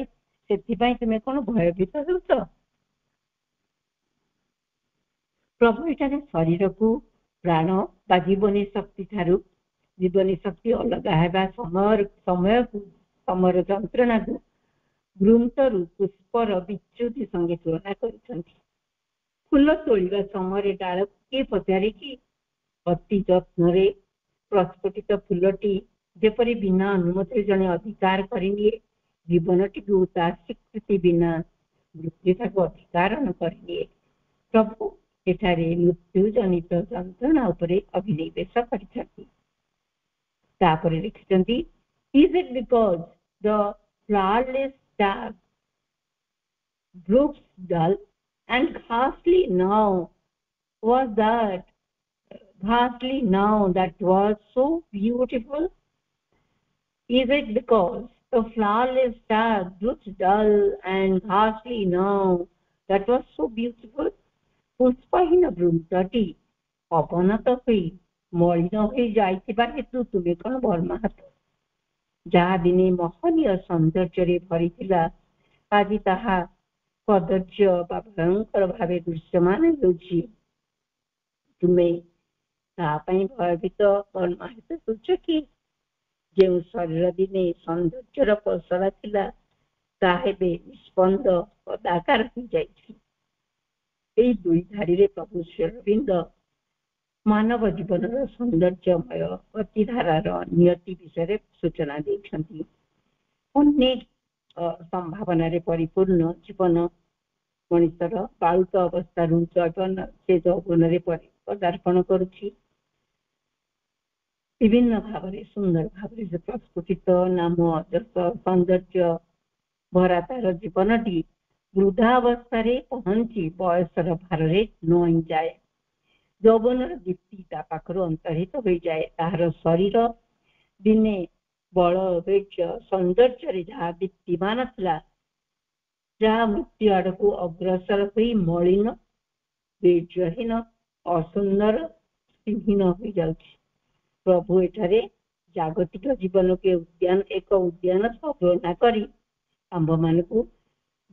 ସେଥିପାଇଁ ତୁମେ କ'ଣ ଭୟଭୀତ ହେଉଛ? ପ୍ରଭୁ ଏଠାରେ ଶରୀରକୁ ପ୍ରାଣ ବା ଜୀବନୀ ଶକ୍ତି ଠାରୁ ଜୀବନୀ ଶକ୍ତି ଅଲଗା ହେବା ସମୟର ଯନ୍ତ୍ରଣାକୁ ବୃନ୍ତରୁ ପୁଷ୍ପର ବିଚ୍ୟୁତି ସଙ୍ଗେ ତୁଳନା କରିଛନ୍ତି। ଫୁଲ ତୋଳିବା ସମୟରେ ଡାଳକୁ କିଏ ପଚାରିକି ଅତି ଯତ୍ନରେ ପ୍ରସ୍ଫୁଟିତ ଫୁଲଟି ଯେପରି ବିନା ଅନୁମତିରେ ଜଣେ ଅଧିକାର କରିନିଏ, ଜୀବନଟିକୁ ତା ସ୍ୱୀକୃତି ବିନା ମୃତ୍ୟୁ ତାକୁ ଅଧିକାର ନ କରିନିଏ। ପ୍ରଭୁ ଏଠାରେ ମୃତ୍ୟୁ ଜନିତ ଯନ୍ତ୍ରଣା ଉପରେ ଅଭିନିବେଶ କରିଛନ୍ତି। ତାପରେ ଲେଖିଛନ୍ତି, is it because the flowerless star brooks dull and ghastly now that was so beautiful? Is it because the flowerless star brooks dull and ghastly now that was so beautiful? ପୁଷ୍ପହୀନ ବୃନ୍ତଟି ଅବନତ ହୋଇ ମଳିନ ହୋଇ ଯାଇଥିବା ହେତୁ ତୁମେ କ'ଣ ବର୍ମାହତ? ଯାହା ଦିନେ ମହନୀୟ ସୌନ୍ଦର୍ଯ୍ୟରେ ଭରିଥିଲା, ଆଜି ତାହା କଦର୍ଯ୍ୟ ବା ଭୟଙ୍କର ଭାବେ ଦୃଶ୍ୟମାନ ହେଉଛି। ତୁମେ ତା ପାଇଁ ଭୟଭୀତ ବର୍ମାହତ ହେଉଛ କି? ଯେଉଁ ଶରୀର ଦିନେ ସୌନ୍ଦର୍ଯ୍ୟର ପସରା ଥିଲା, ତାହା ଏବେ ନିଷ୍ପନ୍ଦ ପଦାକାର ହୋଇଯାଇଛି। ଏଇ ଦୁଇ ଧାଡ଼ିରେ ପ୍ରଭୁ ଶ୍ରୀଅରବିନ୍ଦ ମାନବ ଜୀବନର ସୌନ୍ଦର୍ଯ୍ୟମୟ ଗତିଧାରାର ନିୟତି ବିଷୟରେ ସୂଚନା ଦେଇଛନ୍ତି। ଅନେକ ସମ୍ଭାବନାରେ ପରିପୂର୍ଣ୍ଣ ଜୀବନ ମଣିଷର ବାଳୁତ ଅବସ୍ଥାରୁ ଯୌବନରେ ପଦାର୍ପଣ କରୁଛି। ବିଭିନ୍ନ ଭାବରେ ସୁନ୍ଦର ଭାବରେ ସେ ପ୍ରସ୍ଫୁଟିତ ନାମ ଯଶ ସୌନ୍ଦର୍ଯ୍ୟ ଭରା ତାର ଜୀବନଟି ବୃଦ୍ଧାବସ୍ଥାରେ ପହଞ୍ଚି ବୟସର ଭାରରେ ନଇଁଯାଏ। ଯୌବନର ଦୀପ୍ତି ତା ପାଖରୁ ଅନ୍ତର୍ହିତ ହୋଇଯାଏ। ତାହାର ଶରୀର ଦିନେ ବଳ ବୈର୍ଯ୍ୟ ସୌନ୍ଦର୍ଯ୍ୟରେ ଯାହା ଦୀପ୍ତିମାନ ଥିଲା, ଯାହା ମୃତ୍ୟୁ ଆଡକୁ ଅଗ୍ରସର ହୋଇ ମଳିନ, ବୀର୍ଯ୍ୟହୀନ, ଅସୁନ୍ଦର, ହୀନ ହୋଇଯାଉଛି। ପ୍ରଭୁ ଏଠାରେ ଜାଗତିକ ଜୀବନକୁ ଏକ ଉଦ୍ୟାନ ତୁଳନା କରି ଆମ୍ଭମାନଙ୍କୁ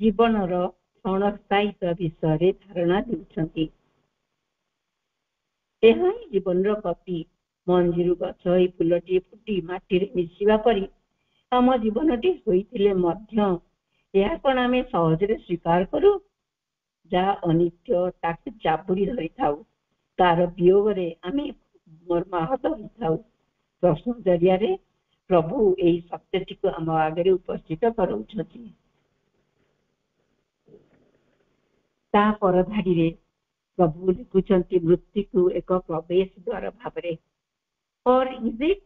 ଜୀବନର କ୍ଷଣସ୍ଥାୟିତ୍ୱ ବିଷୟରେ ଧାରଣା ଦେଉଛନ୍ତି। ଏହା ହିଁ ଜୀବନର ଗତି। ମଞ୍ଜିରୁ ଗଛ ହୋଇ ଫୁଲଟିଏ ଫୁଟି ମାଟିରେ ମିଶିବା ପରି ଆମ ଜୀବନଟି ହୋଇଥିଲେ ମଧ୍ୟ ଏହା କ'ଣ ଆମେ ସହଜରେ ସ୍ୱୀକାର କରୁ? ଯାହା ଅନିତ୍ୟ ତାକୁ ଜାବୁଡ଼ି ଧରିଥାଉ, ତାର ବିୟୋଗରେ ଆମେ ମର୍ମାହତ ହୋଇଥାଉ। ପ୍ରଶ୍ନ ଜରିଆରେ ପ୍ରଭୁ ଏହି ସତ୍ୟଟିକୁ ଆମ ଆଗରେ ଉପସ୍ଥିତ କରାଉଛନ୍ତି। ତା ପରଧାଡ଼ିରେ ପ୍ରଭୁ ଲେଖୁଛନ୍ତି ମୃତ୍ୟୁକୁ ଏକ ପ୍ରବେଶ ଦ୍ୱାର ଭାବରେ। Or is it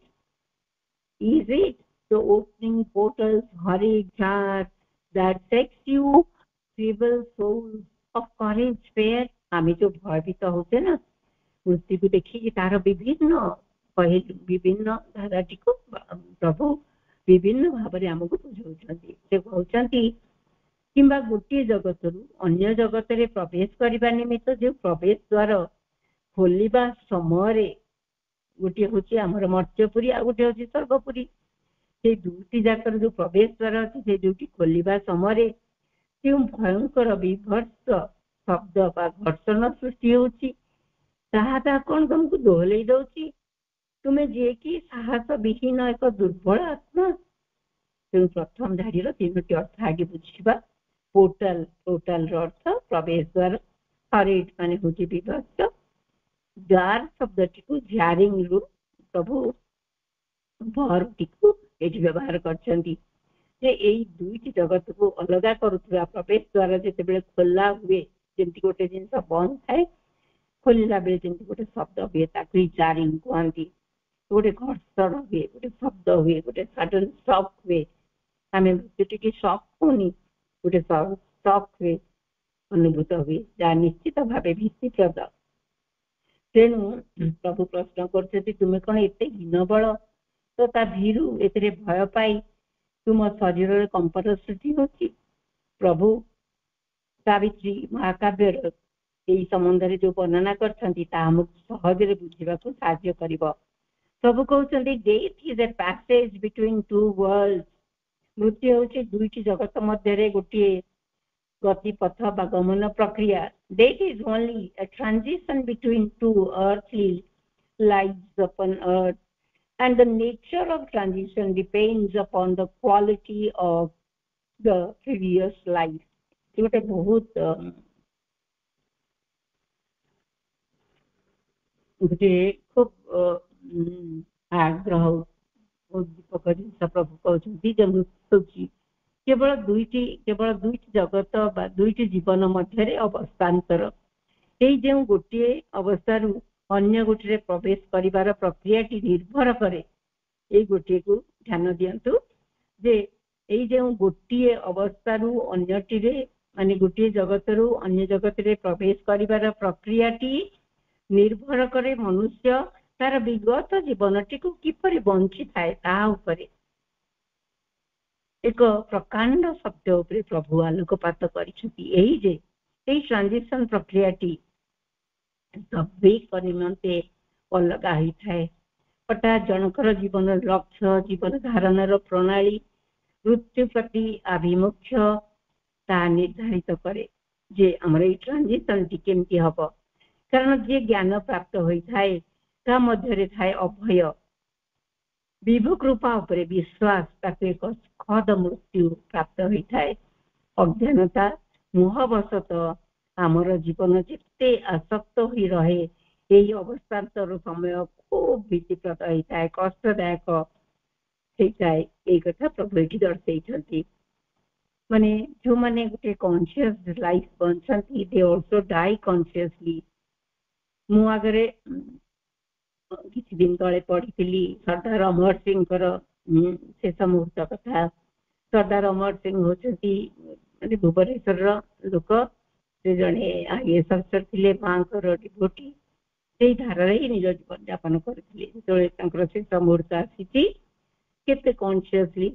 the opening portals hurried jar that takes you feeble souls of courage fear? ଆମେ ଯୋଉ ଭୟଭୀତ ହଉଛେ ନା ମୃତ୍ୟୁକୁ ଦେଖିକି ତାର ବିଭିନ୍ନ ଧାରାଟିକୁ ପ୍ରଭୁ ବିଭିନ୍ନ ଭାବରେ ଆମକୁ ବୁଝାଉଛନ୍ତି। ସେ କହୁଛନ୍ତି କିମ୍ବା ଗୋଟିଏ ଜଗତରୁ ଅନ୍ୟ ଜଗତରେ ପ୍ରବେଶ କରିବା ନିମିତ୍ତ ଯୋଉ ପ୍ରବେଶ ଦ୍ୱାର ଖୋଲିବା ସମୟରେ, ଗୋଟିଏ ହଉଛି ଆମର ମର୍ତ୍ତ୍ୟପୁରୀ, ଆଉ ଗୋଟେ ହଉଛି ସ୍ୱର୍ଗପୁରୀ। ସେଇ ଦୁଇଟି ଯାକର ଯୋଉ ପ୍ରବେଶ ଦ୍ୱାର ଅଛି, ସେ ଦୁଇଟି ଖୋଲିବା ସମୟରେ ଯେଉଁ ଭୟଙ୍କର ବିଭତ୍ସ ଶବ୍ଦ ବା ଘର୍ଷଣ ସୃଷ୍ଟି ହଉଛି, ତାହା କ'ଣ ତମକୁ ଦୋହଲେଇ ଦଉଛି? ତୁମେ ଯିଏକି ସାହସ ବିହୀନ ଏକ ଦୁର୍ବଳ ଆତ୍ମା। ତେଣୁ ପ୍ରଥମ ଧାଡ଼ିର ତିନୋଟି ଅର୍ଥ ଆଗେ ବୁଝିବା। ପୋର୍ଟାଲର ଅର୍ଥ ପ୍ରବେଶ ଦ୍ୱାର, ହରେଟ ମାନେ ହଉଛି ବିଭତ୍ସ, ଦ୍ୱାର ଶବ୍ଦଟିକୁ ଝ୍ୟାରିଂରୁ प्रभु भरटी को ये व्यवहार करछंती जे एई दुईटी जगत को अलगा करुवा प्रवेश द्वार जिते खोला हुए जमती गोटे जिनस बंद थाए खोलला बेले जमती गोटे शब्द हुए ताकि जारिंग कहती गोटे घर्षण हुए गोटे शब्द हुए गोटे सडन शॉक हुए आम मृत्यु टी शॉक होनी गोटे शॉक हुए अनुभूत हुए जहाँ निश्चित भाव भीतिप्रद तेणु प्रभु प्रश्न कर कौन एत हीन बल तो ता भीरु ए भय पाई तुम शरीर कंपन सृष्टि होची प्रभु सावित्री महाकाव्य यही संबंध में जो वर्णना करछंती ता हमको सहज बुझा साहाय्य करिवो। प्रभु कहते death is a passage between two worlds मृत्यु हूँ दुईटी जगत मध्य गोटे गतिपथ बा गमन प्रक्रिया death is only a transition between two earthly lives upon earth and the nature of transition depends upon the quality of the previous life. गोटे बहुत गोटे खूब आग्रह उद्दीपक जिन प्रभु कहते मृत्यु केवल दुईटी जगत बा दुईटी जीवन मध्य अवस्थान्तर ये गोटे अवस्था अन्य गोटे प्रवेश करिवार प्रक्रिया निर्भर करे ये गोटे को ध्यान दियंतु जे एई जे गोटे अवस्था अन्यटिरे माने गोटे जगत रु अन्य जगत रे प्रवेश करिवार प्रक्रिया निर्भर करे मनुष्य तार विगत जीवनटी को किपरि बंची थाए ता उपरे एक प्रकांड शब्द उपरे प्रभु आलोकपात करिसथि एई जे एई ट्रांजिशन प्रक्रियाटी सबै निमंते अलगा ही थाए हठात जनकर जीवन लक्ष्य जीवन धारण प्रणाली मृत्यु प्रति आभिमुख्य ता निर्धारित करे जे हमर ई ट्रांजिशन टी केमती हबो कारण जे ज्ञान प्राप्त होई थाए ता मध्य रे थाए अभय विभु कृपा उपरे विश्वास ताके एक खद मृत्यु प्राप्त होई थाए अज्ञानता मोहवशत आमर जीवन जिते आसक्त हो रहे यही अवस्थान्तर समय खूब भीतिप्रद होता है कष्टदायक होता है ये कथा प्रभु ये दर्शाई माने जो माने गोटे कॉन्शियस लाइफ बंचती दे आल्सो डाई कॉन्शियसली मु आगरे किछि दिन तले पढ़ी सरदार अमर सिंह शेष मुहूर्त कथा सरदार अमर सिंह होती माने भुवनेश्वर लोक से जड़े आईएएस अफिसर थे माँ डिभोटी से धारा ही निज जीवन यापन करते शेष मुहूर्त आसी केते कॉन्शियसली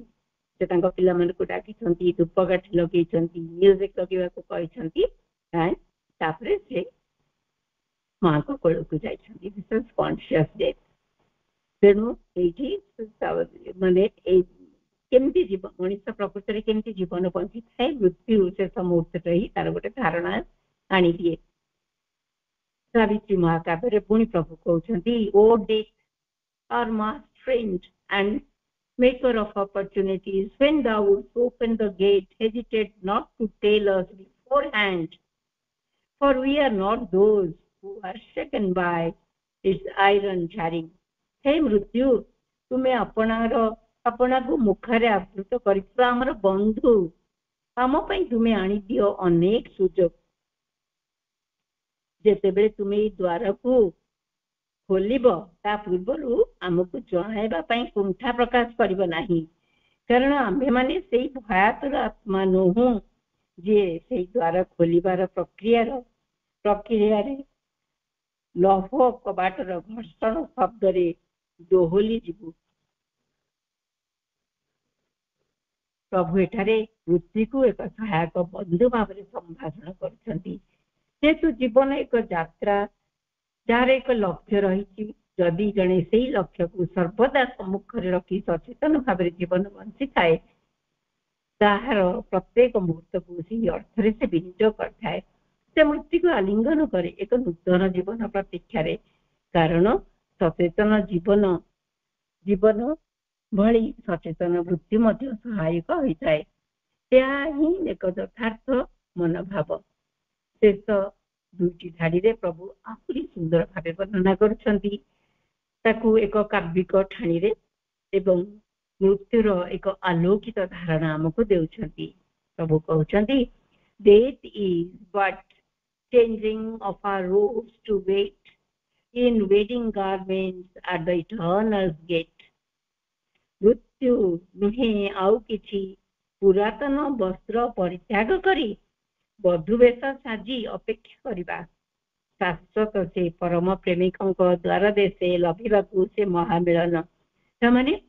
से पिला मन को डाकी धूपकाठी लगे म्यूजिक लगे कहते से माँ को कोल को जाइए कॉन्शियस डेथ तेणु ये माने केमती जीवन मनुष्य प्रकृत में केमती जीवन बंची थाए मृत्यु शेष मुहूर्त ही तार गोटे धारणा आनी दिए सावित्री महाकाव्य पुणी प्रभु कहते O death are my friend and maker of opportunities when thou wouldst open the gate hesitate not to tell us beforehand for we are not those who are shaken by its iron jarring हे मृत्यु तुम्हें अपना को मुखारे आवृत कर आमर बंधु आम तुम्हें आनी दियो अनेक सुजोग जेते बेले तुम्हें द्वार को खोलिबो ता पूर्वर आमको जणाइबा पई कुंठा प्रकाश करिबो नाही कारण आम्भे माने सेई भयातुर आत्मा नोहु जे सेई द्वार खोलिबार प्रक्रिया रे लौह कबाटर घर्षण शब्द रे दोहली जीवु प्रभु एठारे वृत्ति को एक सहायक बंधु भाव संभाषण करछंती जेतु जीवन एक यात्रा जार एक लक्ष्य रही जदि जड़े से लक्ष्य को सर्वदा सम्मुख रखी सचेतन भाव जीवन बंची थाए ताहार प्रत्येक मुहूर्त को सी अर्थ से विनियोग करए से मृत्यु को आलिंगन करे एक नूतन जीवन प्रतीक्षा कारण सचेतन जीवन भली सचेतन वृत्ति मध्य सहायक होता है यह ही एक यथार्थ मनोभाव शेष दुईटी धाड़ी रे प्रभु आहुरी सुंदर भाव वर्णना करछंती ताकू एक काव्यिक ठाणी रे एवं मृत्युर एक आलोकित धारणा आमको देउछंती। प्रभु कहउछंती death is but changing of our robes to wait in wedding garments at the eternal gate। मृत्यु नुहे आउ किछि पुरातन वस्त्र परित्याग करी बधुवेश साजी अपेक्षा करिबा। शाश्वत से परम प्रेमिकों द्वार देशे लभिबाकू से महामिलन। तामाने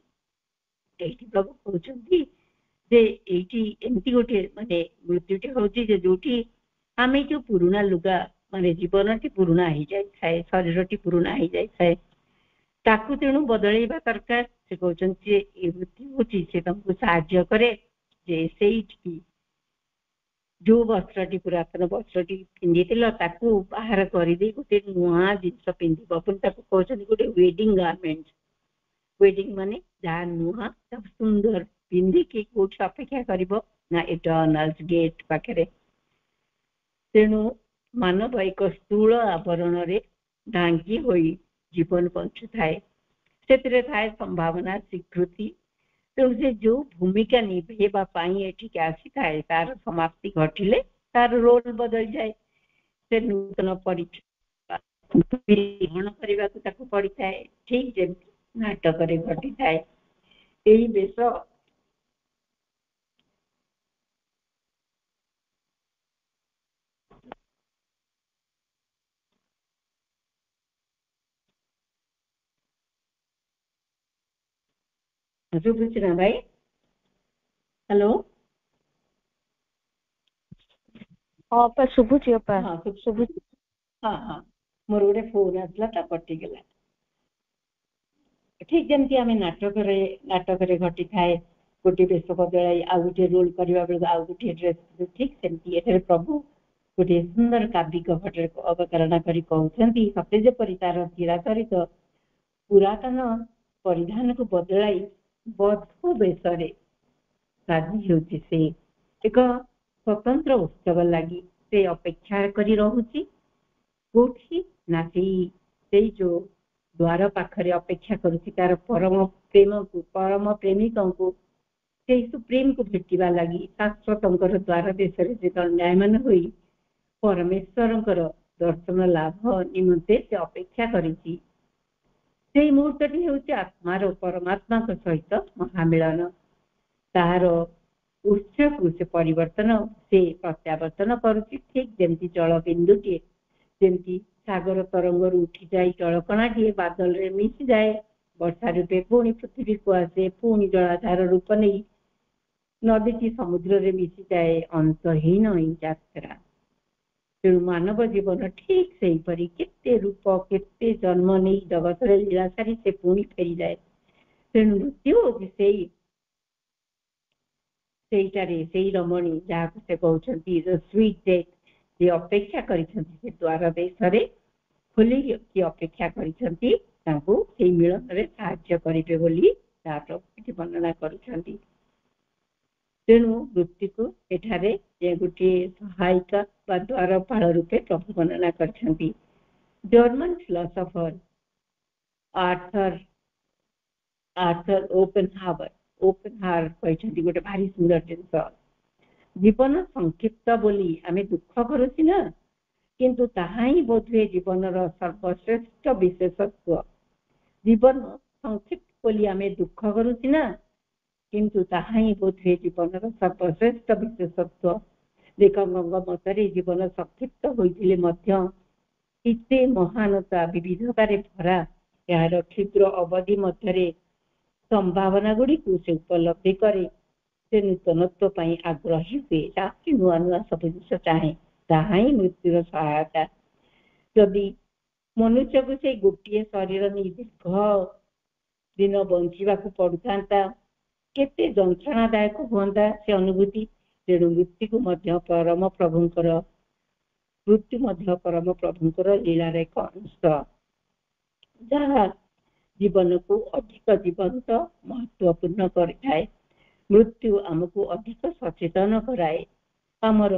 एठी प्रभु कहउछंती जे एठी एमती गोटे माने मृत्युटी होउची जे जोठी आमे जो पुराना लुगा माने जीवनटी पुराना ही जाय थाए, शरीरटी पुराना ही जाय थाए, ताकू तेणु बदलैबा दरकार। से कहउछंती ए मृत्यु होची से तुमको सहाय्य करे जे सेठी जो वस्त्रटी पुरातन वस्त्रटी पिंधिथिल ताकू बाहर करदे गोटे नुआ जिनस पिंधिब। पुणी ताकू कहउछंती गोटे वेडिंग गारमेंट। वेडिंग माने जहाँ नुआ सब सुंदर पिंधिकी कोठी अपेक्षा करिब ना इटर्नल गेट पाखरे। तेणु मानव एक स्थूल आवरण रे ढांकी होई जीवन बंचु थाए। सेतिरे थाए संभावना स्वीकृति। तेणु से जो भूमिका निभेबा पाई एठिक आसी थाए तार समाप्ति घटिले तार रोल बदल जाए। से नूतन परिचय ग्रहण करने को पड़ी थाए। ठीक जेमती नाटक घटी थाए। यही बेश शुभुची ना भाई? हेलो हाँ अपा शुभुची अपा। हाँ शुभुची। हाँ हाँ मोर गोटे फोन आसला ता कटिगला। ठीक जमती आम नाटक घटी थाए गोटे बेश बदल आउ गोटे रोल करने बेलू आउ गोटे ड्रेस। ठीक सेमती एठारे प्रभु गोटे सुंदर काव्यिक घटना अवतारणा करी कहउछंती सते जेपरि तार धीरा सहित पुरातन परिधान को बदलाई बधु बेशरे साजी होउची। से एक स्वतंत्र उत्सव लगी से अपेक्षा करी रहुची। कोठी ना से जो द्वार पाखरे अपेक्षा करुची तार परम प्रेम को परम प्रेमिकों को से सुप्रीम को भेटिबा लगी शाश्वतंकर द्वार देश से दंडायमान होई परमेश्वरंकर दर्शन लाभ निमंते से अपेक्षा करिची। से मुहूर्तटी होउची आत्मार परमात्मा सहित महामिलन। तार उत्सव को से परिवर्तन से प्रत्यावर्तन करुची। ठीक जेमती जल बिंदुटी जेमती सागर तरंग उठी जाए जलकणाटी बादल रे मिसी जाए वर्षा रूपे पुणी पृथ्वी को आसे पुणी जलाधार रूप नहीं नदी समुद्र रे मिसी जाए अंतहीन यात्रा। तेणु मानव जीवन ठीक से परी केते रूप केते जन्म नहीं जगत लीला सारी से पुणी फेरी जाए। तेणु मृत्यु से रमणी जहाँ से कहते स्वीट डेथ जे अपेक्षा करिसेंती द्वार देश खोली कि अपेक्षा करिसेंती तांको से मिलन रे साहाय्य करिवे बोली तार वर्णना करुछंती। तेणु मृत्यु को एठारे गोटे सहायिका बा द्वारपाल रूपे प्रभु वर्णना करछंती। जर्मन फिलोसोफर आर्थर ओपेनहावर कहते गोटे भारी सुंदर जिनस जीवन संक्षिप्त बोली आमे दुख करुछि ना किंतु ताहा ही बोधे जीवन सर्वश्रेष्ठ विशेषत्व। जीवन संक्षिप्त बोली आमे दुख करुछि ना किंतु ताहा ही बोधे जीवन सर्वश्रेष्ठ विशेषत्व। लेखकଙ୍କ मतरे जीवन संक्षिप्त होइथिले मध्य इते महानता विविधतारे भरा यार क्षुद्र अवधि मध्यरे संभावना गुड़ी को से उपलब्धि करे से नूतनत्व पाई आग्रही हुए ताकि नुआ नुआ सब जिन चाहे ताहा ही मृत्युर सहायता। जदि मनुष्य को से गोटे शरीर नहीं दीर्घ दिन बंचा पड़ता केते जंत्रणादायक हुआ से अनुभूति। तेणु मृत्यु परम प्रभुंकर लीलार एक अंश जहाँ जीवन को अधिक जीवंत महत्वपूर्ण करिଥାଏ। मृत्यु आमको अधिक सचेतन कराए आमर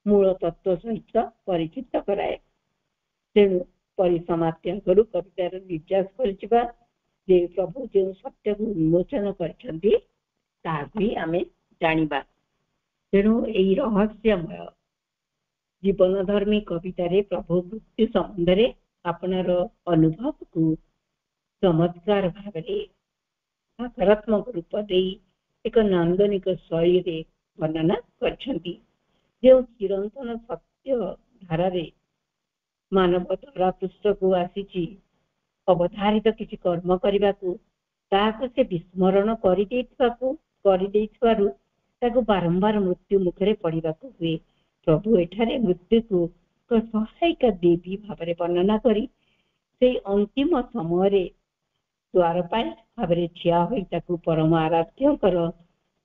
मूल तत्व सहित परिचित कराए। तेणु परिसमाप्ति आगरू कवितार निर्यास कर प्रभु जो सत्य को उन्मोचन कर आम जाना। तेणु यही रहस्यमय जीवनधर्मी कवितार प्रभु मृत्यु संबंध में आपनार अनुभव को चमत्कार भाव सकारात्मक रूप दे एक नांदनिक शैली वर्णना कर चिरंतन सत्य धारा मानव धरा पृष्ठ को आसी अवधारित किसी कर्म करने को से विस्मरण कर बारंबार मृत्यु मुखरे पड़ा हुए। प्रभु एठारे मृत्यु को सहायिका देवी भाव वर्णना करी से अंतिम समय द्वारपाल भाव ठिया हो परम आराध्य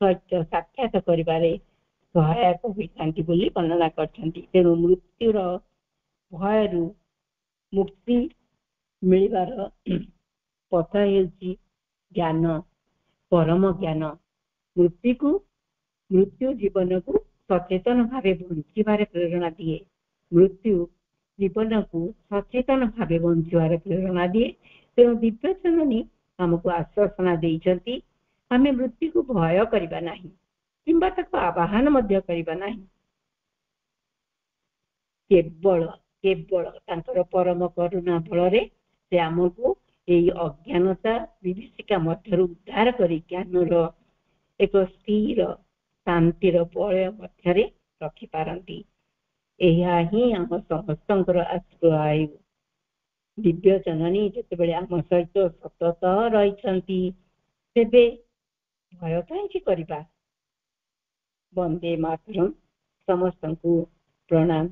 सत्य साक्षात कर सहायक होती वर्णना कर। तेणु मृत्युर भय मुक्ति मिलबार पथ हेउची ज्ञान, परम ज्ञान। मृत्यु जीवन को सचेतन भाव बंचार प्रेरणा दिए। मृत्यु जीवन को सचेतन भाव बंचार प्रेरणा दिए। तेणु दिव्य जननी आमको आश्वासना देइछंती आमे मृत्यु को भय करिबा नाही किंबा ताको आवाहन मध्य करिबा नाही। केवल तांकर परम करुणा बल से आमको यही अज्ञानता विभीषिका मध्य उद्धार करी ज्ञानर एक स्थिर शांतिर पलय मध्य रखि पारंती। एहा ही आम समस्तंकर आश्रय। दिव्य जननी जिते आम सहित सतत रही तेबे भय कहीं करवा। वंदे मातरम। समस्त को प्रणाम।